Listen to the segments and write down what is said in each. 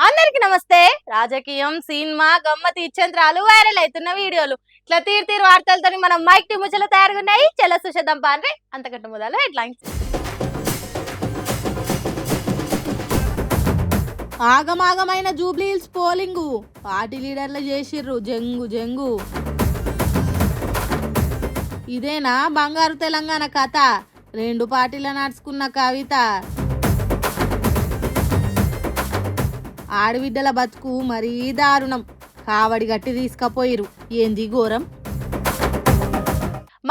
అందరికి నమస్తే. రాజకీయం, సినిమా, గమ్మతి ఇచ్చంత్రాలు, వైరల్ అవుతున్న వీడియోలు ఇట్లా తీరు వార్తలతో మనం మైక్ టీ ముచ్చలు తయారుగున్నాయి. చెల్ల సుషేద్దాం పాన్రే. అంతకంటే మొదలు హెడ్లైన్స్. ఆగమాగమైన జూబ్లీహిల్స్ పోలింగు, పార్టీ లీడర్లు చేసిర్రు జంగు జంగు. ఇదేనా బంగారు తెలంగాణ కథ? రెండు పార్టీల నడుచుకున్న కవిత. ఆడబిడ్డల బతుకు మరీ దారుణం. కావడి గట్టి తీసుకపోయిరు. ఏంది ఘోరం?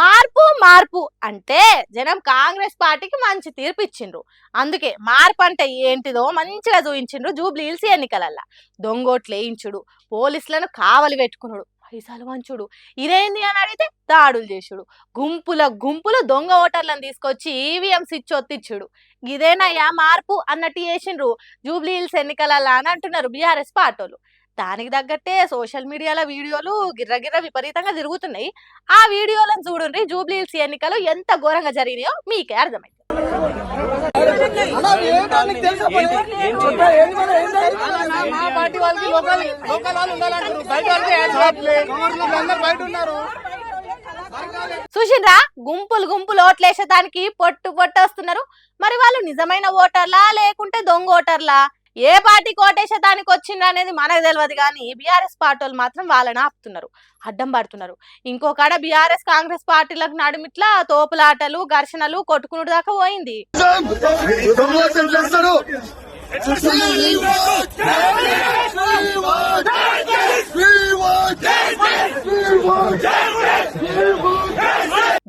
మార్పు మార్పు అంటే జనం కాంగ్రెస్ పార్టీకి మంచి తీర్పు ఇచ్చిండ్రు. అందుకే మార్పు అంటే ఏంటిదో మంచిగా చూయించిండ్రు. జూబ్లీహిల్స్ ఎన్నికలల్లా దొంగోట్లు వేయించుడు, పోలీసులను కావలి పెట్టుకున్నాడు, పైసలు వంచుడు, ఇదేంది అని అడిగితే దాడులు చేసుడు, గుంపుల దొంగ ఓటర్లను తీసుకొచ్చి ఈవీఎంస్ ఇచ్చి ఒత్తిచ్చుడు. ఇదేనయ్యా మార్పు అన్నట్టు చేసిండ్రు జూబ్లీహిల్స్ ఎన్నికలల్లా అని అంటున్నారు బీఆర్ఎస్ పార్టీలు. దానికి తగ్గట్టే సోషల్ మీడియాలో వీడియోలు గిర్రగిర్ర విపరీతంగా తిరుగుతున్నాయి. ఆ వీడియోలను చూడండి. జూబ్లీహిల్స్ ఎన్నికలు ఎంత ఘోరంగా జరిగినాయో మీకే అర్థమైంది. చూసిండ్రా, గుంపులు ఓట్లేసేదానికి పొట్టు వస్తున్నారు. మరి వాళ్ళు నిజమైన ఓటర్లా లేకుంటే దొంగ ఓటర్లా? ఏ పార్టీకి ఓటేసేదానికి వచ్చిండ్రు అనేది మనకు తెలియదు, కానీ బీఆర్ఎస్ పార్టీలు మాత్రం వాళ్ళని ఆపుతున్నారు, అడ్డం పడుతున్నారు. ఇంకొకడ బీఆర్ఎస్ కాంగ్రెస్ పార్టీలకు నడుమిట్లా తోపులాటలు, ఘర్షణలు, కొట్టుకునుడు దాకా పోయింది.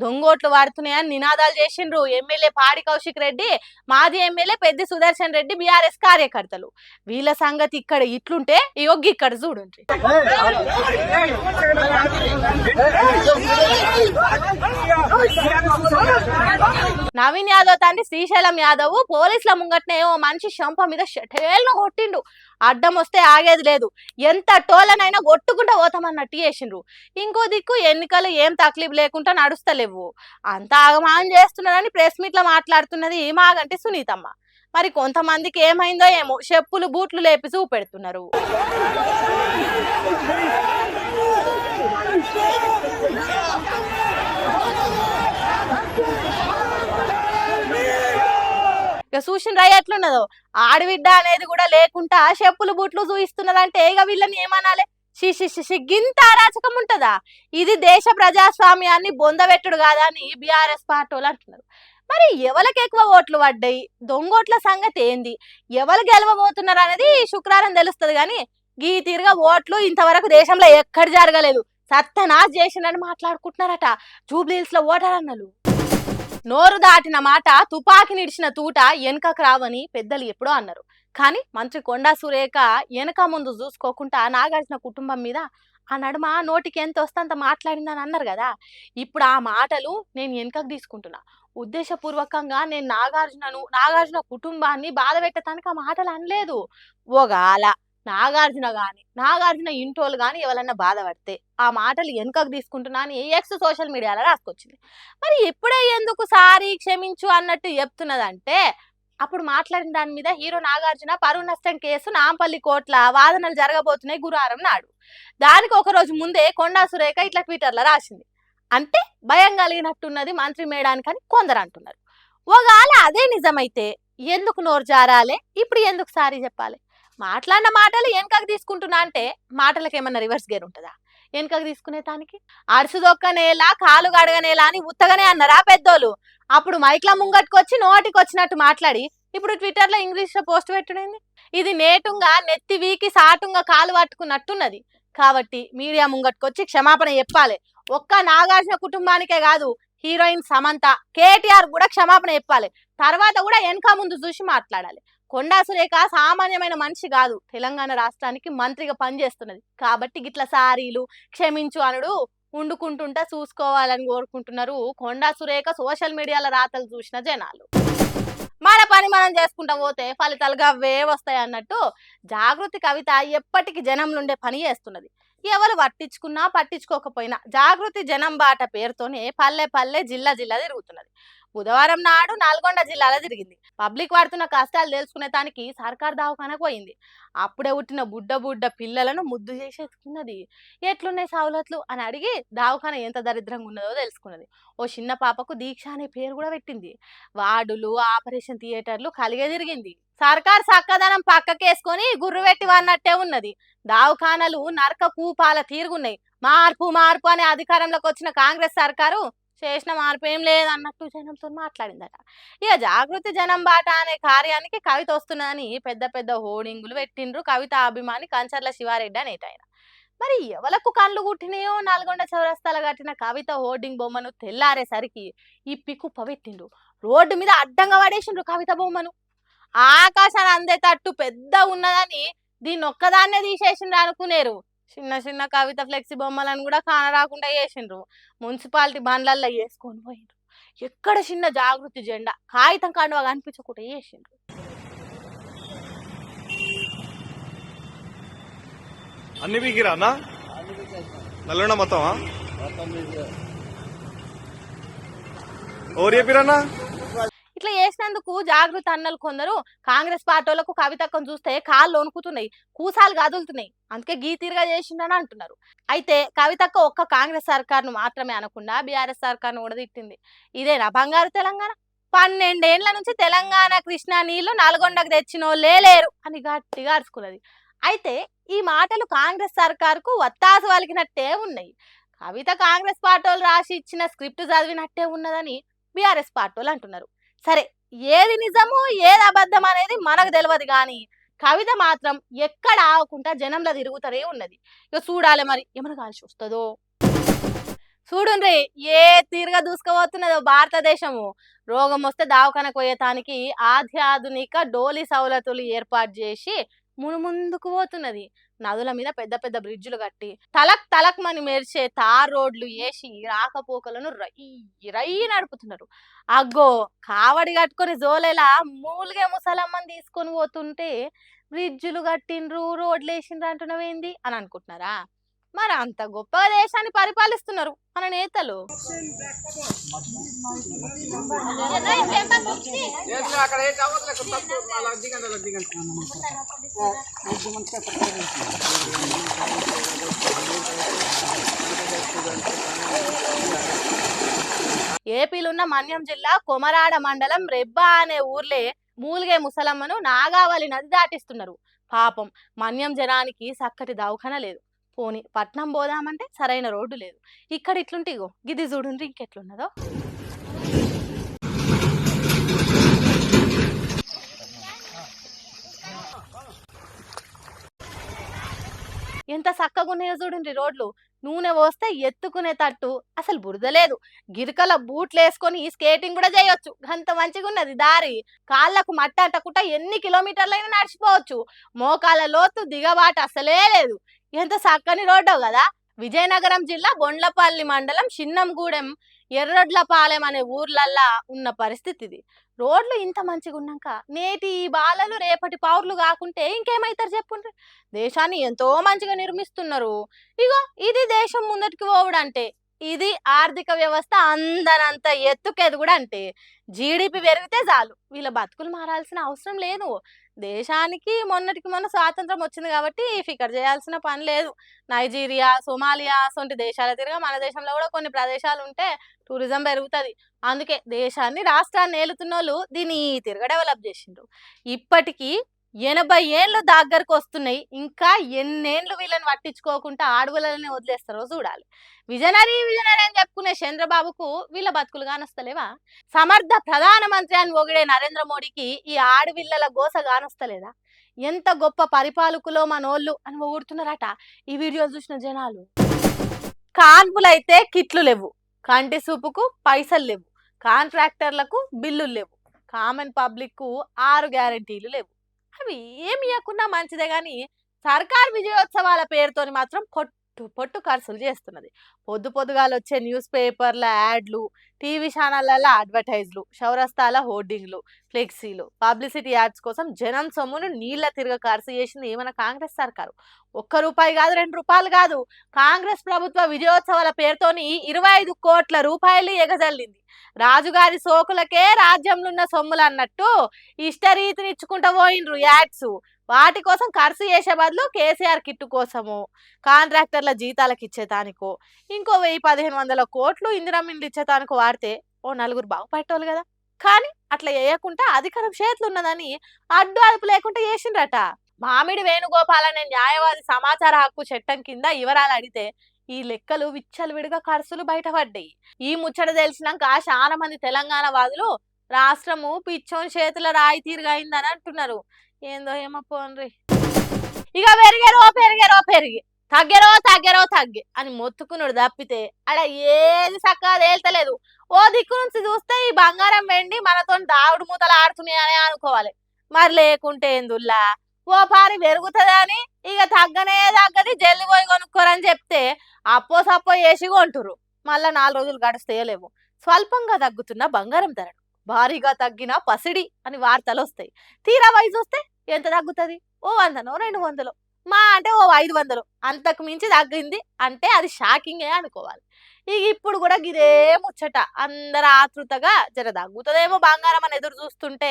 దొంగోట్లు వాడుతున్నాయని నినాదాలు చేసిండ్రు ఎమ్మెల్యే పాడి కౌశిక్ రెడ్డి, మాజీ ఎమ్మెల్యే పెద్ది సుదర్శన్ రెడ్డి, బీఆర్ఎస్ కార్యకర్తలు. వీళ్ళ సంగతి ఇక్కడ ఇట్లుంటే యోగి ఇక్కడ చూడండి. నవీన్ యాదవ్ తండ్రి శ్రీశైలం యాదవ్ పోలీసుల ముంగట్నే ఓ మనిషి శంప మీద షటేల్ను కొట్టిండు. అడ్డం వస్తే ఆగేది లేదు, ఎంత టోలనైనా కొట్టుకుంటా పోతామన్నట్టు చేసిండ్రు. ఇంకో దిక్కు ఎన్నికలు ఏం తక్లీఫ్ లేకుండా నడుస్తలేవు, అంతా ఆగమాగం చేస్తున్నారని ప్రెస్ మీట్ లో మాట్లాడుతున్నది మాగంటి సునీతమ్మ. మరి కొంతమందికి ఏమైందో ఏమో, చెప్పులు బూట్లు లేపి చూపెడుతున్నారు. ఇక చూసిన ఎట్లున్నదో, ఆడబిడ్డ అనేది కూడా లేకుండా చెప్పులు బూట్లు చూయిస్తున్నదంటే ఇక వీళ్ళని ఏమనాలి? గింత అరాచకం ఉంటదా? ఇది దేశ ప్రజాస్వామ్యాన్ని బొందబెట్టుడు కాదా అని బీఆర్ఎస్ పార్టీలు అంటున్నారు. మరి ఎవరికి ఎక్కువ ఓట్లు పడ్డాయి, దొంగోట్ల సంగతి ఏంది, ఎవరు గెలవబోతున్నారు అనేది శుక్రవారం తెలుస్తుంది. కానీ గీ తీరుగా ఓట్లు ఇంతవరకు దేశంలో ఎక్కడ జరగలేదు. సత్తనాజ్ చేసిందని మాట్లాడుకుంటున్నారట జూబ్లీహిల్స్ లో ఓటర్ అన్నలు. నోరు దాటిన మాట తుపాకి నిడిచిన తూట వెనకకు రావని పెద్దలు ఎప్పుడో అన్నారు. కానీ మంత్రి కొండా సురేఖ వెనక ముందు చూసుకోకుండా నాగార్జున కుటుంబం మీద ఆ నడుమ నోటికి ఎంత వస్తే అంత మాట్లాడిందని అన్నారు కదా. ఇప్పుడు ఆ మాటలు నేను వెనకకు తీసుకుంటున్నా. ఉద్దేశపూర్వకంగా నేను నాగార్జున కుటుంబాన్ని బాధ పెట్టడానికి ఆ మాటలు అనలేదు. ఓగాల నాగార్జున ఇంటోళ్ళు కానీ ఎవరన్నా బాధపడితే ఆ మాటలు వెనుకకు తీసుకుంటున్నా అని ఎక్స్ సోషల్ మీడియాలో రాసుకొచ్చింది. మరి ఎప్పుడే ఎందుకు సారీ క్షమించు అన్నట్టు చెప్తున్నదంటే, అప్పుడు మాట్లాడిన దాని మీద హీరో నాగార్జున పరువు నష్టం కేసు నాంపల్లి కోర్టుల వాదనలు జరగబోతున్నాయి గురువారం నాడు. దానికి ఒక రోజు ముందే కొండా సురేఖ ఇట్లా ట్విట్టర్లో రాసింది. అంటే భయం కలిగినట్టున్నది మంత్రి మేడానికి అని కొందరు అంటున్నారు. ఒకవేళ అదే నిజమైతే ఎందుకు నోరు జారాలే, ఇప్పుడు ఎందుకు సారీ చెప్పాలి? మాట్లాడిన మాటలు వెనకకు తీసుకుంటున్నా అంటే మాటలకు ఏమన్నా రివర్స్ గేర్ ఉంటుందా? వెనకకు తీసుకునే దానికి అడుసుదొక్కనేలా కాలు గడగనేలా అని ఉత్తగానే అన్నారా పెద్దోళ్ళు. అప్పుడు మైక్ల ముంగట్టుకొచ్చి నోటికి వచ్చినట్టు మాట్లాడి ఇప్పుడు ట్విట్టర్ లో ఇంగ్లీష్ లో పోస్ట్ పెట్టుడైంది. ఇది నేటుంగా నెత్తి వీకి సాటుంగా కాలు పట్టుకున్నట్టున్నది. కాబట్టి మీడియా ముంగట్టుకొచ్చి క్షమాపణ చెప్పాలి. ఒక్క నాగార్జున కుటుంబానికే కాదు, హీరోయిన్ సమంత, కేటీఆర్ కూడా క్షమాపణ చెప్పాలి. తర్వాత కూడా వెనక ముందు చూసి మాట్లాడాలి. కొండా సురేఖ సామాన్యమైన మనిషి కాదు, తెలంగాణ రాష్ట్రానికి మంత్రిగా పనిచేస్తున్నది. కాబట్టి గిట్ల సారీలు క్షమించు అనుడు ఉండుకుంటుంటా చూసుకోవాలని కోరుకుంటున్నారు కొండా సురేఖ సోషల్ మీడియాలో రాతలు చూసిన జనాలు. మన పని మనం చేసుకుంటా పోతే ఫలితాలు గవ్వే వస్తాయి అన్నట్టు జాగృతి కవిత ఎప్పటికీ జనంలుండే పని చేస్తున్నది. ఎవరు పట్టించుకున్నా పట్టించుకోకపోయినా జాగృతి జనం బాట పేరుతోనే పల్లె జిల్లా తిరుగుతున్నది. బుధవారం నాడు నల్గొండ జిల్లాలో తిరిగింది. పబ్లిక్ పడుతున్న కష్టాలు తెలుసుకునే దానికి సర్కార్ దవాఖానకు పోయింది. అప్పుడే పుట్టిన బుడ్డ బుడ్డ పిల్లలను ముద్దు చేసేసుకున్నది. ఎట్లున్నాయి సౌలతులు అని అడిగి దవాఖాన ఎంత దరిద్రంగా ఉన్నదో తెలుసుకున్నది. ఓ చిన్న పాపకు దీక్ష అనే పేరు కూడా పెట్టింది. వార్డులు, ఆపరేషన్ థియేటర్లు కలిగే తిరిగింది. సర్కార్ చక్కదనం పక్కకేసుకొని గుర్రు పెట్టి వన్నట్టే ఉన్నది. దవాఖానలు నరక కూపాల తీరుగున్నాయి. మార్పు మార్పు అనే అధికారంలోకి వచ్చిన కాంగ్రెస్ సర్కారు చేసిన మార్పు ఏం లేదన్నట్టు జనంతో మాట్లాడిందట. ఇక జాగృతి జనం బాట అనే కార్యానికి కవిత వస్తున్నదని పెద్ద పెద్ద హోర్డింగులు పెట్టిండ్రు కవిత అభిమాని కంచర్ల శివారెడ్డి అనేటాయన. మరి ఎవలకు కళ్ళు గుట్టినాయో నల్గొండ చౌరస్తాల కట్టిన కవిత హోర్డింగ్ బొమ్మను తెల్లారేసరికి ఇప్పి కుప్ప పెట్టిండ్రు. రోడ్డు మీద అడ్డంగా పడేసిండ్రు కవిత బొమ్మను. ఆకాశాన్ని అందేటట్టు పెద్ద ఉన్నదని దీన్ని ఒక్కదాన్నే తీసేసిండ్రు అనుకునేరు. చిన్న చిన్న కవిత ఫ్లెక్సీ బొమ్మలను కూడా కానరాకుండా చేసిండ్రు. మున్సిపాలిటీ బండ్లల్లో వేసుకొని పోయిండ్రు. ఎక్కడ చిన్న జాగృతి జెండా కాగితం కండువా కనిపించకుండా చేసిండ్రు. అన్ని వీగిరా అన్న నల్గొండ మొత్తమా ఓరు చెప్పిరన్నా? ఇట్లా చేసినందుకు జాగృతి అన్నలు కొందరు కాంగ్రెస్ పార్టీలకు కవితక్కను చూస్తే కాళ్ళు వణుకుతున్నాయి, కూసాలు కదులుతున్నాయి, అందుకే గీతీరుగా చేసిందని అంటున్నారు. అయితే కవితక్క ఒక్క కాంగ్రెస్ సర్కార్ను మాత్రమే అనకుండా బీఆర్ఎస్ సర్కార్ను కూడా తిట్టింది. ఇదేనా బంగారు తెలంగాణ? 12 ఏళ్ల నుంచి తెలంగాణ కృష్ణా నీళ్లు నల్గొండకు తెచ్చినోళ్ళే లేరు అని గట్టిగా అరుచుకున్నది. అయితే ఈ మాటలు కాంగ్రెస్ సర్కార్కు వత్తాసు వలికినట్టే ఉన్నాయి. కవిత కాంగ్రెస్ పార్టీలు రాసి ఇచ్చిన స్క్రిప్ట్ చదివినట్టే ఉన్నదని బీఆర్ఎస్ పార్టీలు అంటున్నారు. సరే, ఏది నిజము ఏది అబద్ధం అనేది మనకు తెలియదు, కానీ కవిత మాత్రం ఎక్కడ ఆగకుండా జనంలో తిరుగుతూనే ఉన్నది. ఇక చూడాలి మరి ఏమైనా కాల్సి వస్తుందో. చూడుండ్రి ఏ తీరుగా దూసుకుపోతున్నదో భారతదేశము. రోగం వస్తే దవాఖానకు పోయేటానికి ఆధునిక డోలి సౌలతులు ఏర్పాటు చేసి ముందుకు పోతున్నది. నదుల మీద పెద్ద పెద్ద బ్రిడ్జులు కట్టి తలక్ తలక్ మని మెరిచే తార్ రోడ్లు వేసి రాకపోకలను రై నడుపుతున్నారు. అగ్గో కావడి కట్టుకొని జోలేలా మూలుగే ముసలమ్మని తీసుకొని పోతుంటే బ్రిడ్జులు కట్టిండ్రు, రోడ్లు వేసిండ్రు అంటున్నవేంది అని అనుకుంటున్నారా? మరి అంత గొప్పగా దేశాన్ని పరిపాలిస్తున్నారు మన నేతలు. ఏపీలున్న మన్యం జిల్లా కొమరాడ మండలం రెబ్బా అనే ఊర్లే మూలిగే ముసలమ్మను నాగావళి నది దాటిస్తున్నారు. పాపం మన్యం జనానికి చక్కటి దవాఖాన లేదు. పోని పట్నం పోదామంటే సరైన రోడ్డు లేదు. ఇక్కడ ఇట్లుంటే ఇగో గిది చూడుండ్రి ఇంకెట్లున్నదో. ఎంత చక్కగా ఉన్నాయో చూడండి రోడ్లు. నూనె పోస్తే ఎత్తుకునే తట్టు, అసలు బురద లేదు. గిరికల బూట్లు వేసుకొని స్కేటింగ్ కూడా చేయొచ్చు, అంత మంచిగా ఉన్నది దారి. కాళ్ళకు మట్టి అంటకుండా ఎన్ని కిలోమీటర్లైనా నడిచిపోవచ్చు. మోకాల లోతు దిగబాటు అసలే లేదు. ఎంత చక్కని రోడ్డు కదా. విజయనగరం జిల్లా బొండ్లపల్లి మండలం చిన్నంగూడెం, ఎర్రొడ్లపాలెం అనే ఊర్లల్లా ఉన్న పరిస్థితి ఇది. రోడ్లు ఇంత మంచిగా ఉన్నాక నేటి ఈ బాలలు రేపటి పౌరులు కాకుంటే ఇంకేమైతారు చెప్పుండ్రి. దేశాన్ని ఎంతో మంచిగా నిర్మిస్తున్నారు. ఇగో ఇది దేశం ముందటికి పోవడంటే, ఇది ఆర్థిక వ్యవస్థ అందనంత ఎత్తుకెదుగుడు అంటే. జీడిపి పెరిగితే చాలు, వీళ్ళ బతుకులు మారాల్సిన అవసరం లేదు. దేశానికి మొన్నటికి మొన్న స్వాతంత్రం వచ్చింది కాబట్టి ఫికర్ చేయాల్సిన పని లేదు. నైజీరియా, సోమాలియా అసొంటి దేశాల తిరిగా మన దేశంలో కూడా కొన్ని ప్రదేశాలు ఉంటే టూరిజం పెరుగుతుంది. అందుకే దేశాన్ని రాష్ట్రాన్ని ఏలుతున్న వాళ్ళు దీన్ని తిరగ డెవలప్ చేసిండ్రు. ఇప్పటికీ 80 ఏళ్ళు దగ్గరకు వస్తున్నాయి. ఇంకా ఎన్నేళ్ళు వీళ్ళని పట్టించుకోకుండా ఆడవులని వదిలేస్తారో చూడాలి. విజనరీ అని చెప్పుకునే చంద్రబాబుకు వీళ్ళ బతుకులు కానొస్తలేవా? సమర్థ ప్రధానమంత్రి అని పొగిడే నరేంద్ర మోడీకి ఈ ఆడవిళ్ళల గోస కానొస్తలేదా? ఎంత గొప్ప పరిపాలకులో మనోళ్ళు అని పొగుడుతున్నారట ఈ వీడియో చూసిన జనాలు. కాన్పులైతే కిట్లు లేవు, కంటి సూపుకు పైసలు లేవు, కాంట్రాక్టర్లకు బిల్లులు లేవు, కామన్ పబ్లిక్ కు 6 గ్యారెంటీలు లేవు. అవి ఏమి ఇవ్వకున్నా మంచిదే, కానీ సర్కార్ విజయోత్సవాల పేరుతోని మాత్రం పొట్టు ఖర్చులు చేస్తున్నది. పొద్దుగాల వచ్చే న్యూస్ పేపర్ల యాడ్లు, టీవీ ఛానళ్లలో అడ్వర్టైజ్లు, చౌరస్తాల హోర్డింగ్లు, ఫ్లెక్సీలు, పబ్లిసిటీ యాడ్స్ కోసం జనం సొమ్మును నీళ్ల తిరగ ఖర్చు చేసింది మన కాంగ్రెస్ సర్కారు. ₹1 కాదు, ₹2 కాదు. కాంగ్రెస్ ప్రభుత్వ విజయోత్సవాల పేరుతోని 25 కోట్ల రూపాయలు ఎగజల్లింది. రాజుగారి సోకులకే రాజ్యంలో ఉన్న సొమ్ములు అన్నట్టు ఇష్టరీతిని ఇచ్చుకుంటూ పోయినరు యాడ్స్. వాటి కోసం ఖర్చు చేసే బదులు కేసీఆర్ కిట్టు కోసము, కాంట్రాక్టర్ల జీతాలకు ఇచ్చేతానికో, ఇంకో 1000-1500 కోట్లు ఇందిరమ్మ ఇండ్లు ఇచ్చేతానికో వాడితే ఓ నలుగురు బాగుపట్టేవాళ్ళు కదా. కానీ అట్లా చేయకుండా అధికారం చేతులు ఉన్నదని అడ్డు అదుపు లేకుండా చేసిండ్రట. మామిడి వేణుగోపాల్ అనే న్యాయవాది సమాచార హక్కు చట్టం కింద వివరాలు అడిగితే ఈ లెక్కలు విచ్చలవిడిగా ఖర్చులు బయటపడ్డాయి. ఈ ముచ్చట తెలిసినాక చాలా మంది తెలంగాణ వాదులు రాష్ట్రము పిచ్చోని చేతుల రాయి తీరుగా అయిందని అంటున్నారు. ఏందో ఏమో పోన్రి. ఇక పెరిగి తగ్గె అని మొత్తుకున్నాడు తప్పితే అడ ఏది చక్కగా తేల్తలేదు. ఓ దిక్కు నుంచి చూస్తే ఈ బంగారం వెండి మనతో దావుడు మూతలు ఆడుతున్నాయని అనుకోవాలి. మరి లేకుంటే ఎందుల్లా ఓ పారి పెరుగుతుందని ఇక తగ్గది జల్లి పోయి కొనుక్కోరని చెప్తే అప్పో సప్పో వేసి కొంటురు. మళ్ళా 4 రోజులు గడిస్తేయలేవు. స్వల్పంగా తగ్గుతున్న బంగారం ధరలు, భారీగా తగ్గిన పసిడి అని వార్తలు వస్తాయి. తీరా వై చూస్తే ఎంత తగ్గుతుంది? ఓ 100నో 200, మా అంటే ఓ 500. అంతకు మించి తగ్గింది అంటే అది షాకింగే అనుకోవాలి. ఇక ఇప్పుడు కూడా గిదే ముచ్చట. అందరు ఆతృతగా జర తగ్గుతుందేమో బంగారం అని ఎదురు చూస్తుంటే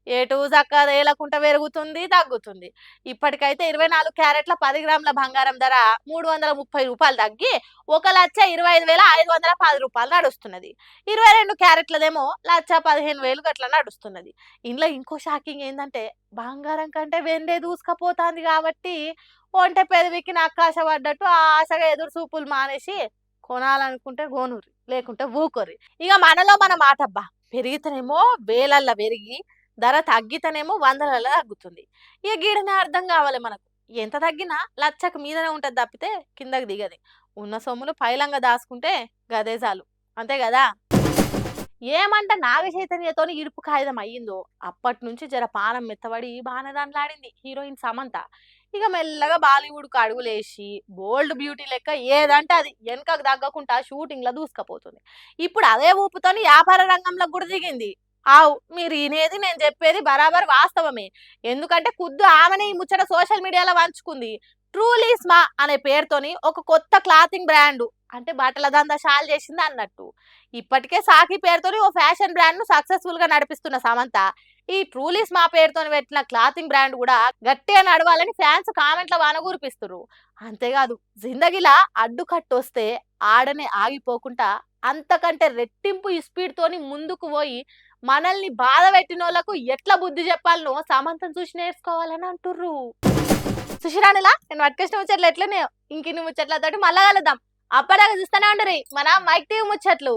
ఏటూ చక్కగా తేలకుండా పెరుగుతుంది, తగ్గుతుంది. ఇప్పటికైతే 24 క్యారెట్ల 10 గ్రాముల బంగారం ధర ₹330 తగ్గి ₹1,25,510 నడుస్తున్నది. 22 క్యారెట్లదేమో ₹1,15,000 గట్ల నడుస్తున్నది. ఇంట్లో ఇంకో షాకింగ్ ఏంటంటే బంగారం కంటే వెండే దూసుకపోతుంది కాబట్టి ఒంటె పెదవికి నక్కాశ పడ్డట్టు ఆశగా ఎదురు చూపులు మానేసి కొనాలనుకుంటే గోనూరి, లేకుంటే ఊకొరి. ఇక మనలో మన మాటబ్బా, పెరిగితేనేమో వేలల్లో పెరిగి ధర తగ్గితేనేమో 100లలో తగ్గుతుంది. ఇక గీడనే అర్థం కావాలి మనకు. ఎంత తగ్గినా లచ్చకు మీదనే ఉంటది తప్పితే కిందకి దిగది. ఉన్న సొమ్ములు పైలంగా దాచుకుంటే గదే చాలు, అంతే కదా. ఏమంట నాగ చైతన్యతోని ఇరుపు కాగితం అయ్యిందో అప్పటి నుంచి జర పానం మెత్తబడి బాగానే దాంట్లాడింది హీరోయిన్ సమంత. ఇక మెల్లగా బాలీవుడ్కు అడుగులేసి బోల్డ్ బ్యూటీ లెక్క ఏదంటే అది వెనకకు తగ్గకుండా షూటింగ్లో దూసుకపోతుంది. ఇప్పుడు అదే ఊపుతోని వ్యాపార రంగంలో కూడా దిగింది. మీరు వినేది నేను చెప్పేది బరాబర్ వాస్తవమే. ఎందుకంటే ఖుద్దు ఆమెనే ఈ ముచ్చట సోషల్ మీడియాలో పంచుకుంది. ట్రూలీస్మా అనే పేరుతోని ఒక కొత్త క్లాతింగ్ బ్రాండ్, అంటే బట్టల దందా షాల్ చేసింది అన్నట్టు. ఇప్పటికే సాకి పేరుతోని ఓ ఫ్యాషన్ బ్రాండ్ ను సక్సెస్ఫుల్ గా నడిపిస్తున్న సమంత ఈ ట్రూలీస్మా పేరుతోని పెట్టిన క్లాతింగ్ బ్రాండ్ కూడా గట్టిగా నడవాలని ఫ్యాన్స్ కామెంట్ల వాన కురిపిస్తున్నారు. అంతేకాదు జిందగీలా అడ్డుకట్టు వస్తే ఆడనే ఆగిపోకుండా అంతకంటే రెట్టింపు స్పీడ్ తోని ముందుకు పోయి మనల్ని బాధ పెట్టిన వాళ్ళకు ఎట్లా బుద్ధి చెప్పాలనో సమంతం చూసి నేర్చుకోవాలని అంటుర్రు. సుశిరాణిలా నేను పట్టుకొచ్చిన ముచ్చట్లు ఎట్లనే ఇంకిన్ని ముచ్చట్లతోటి మళ్ళా కలుద్దాం. అప్పటిదాకా చూస్తూనే ఉండరు మన మైక్ టీవీ ముచ్చట్లు.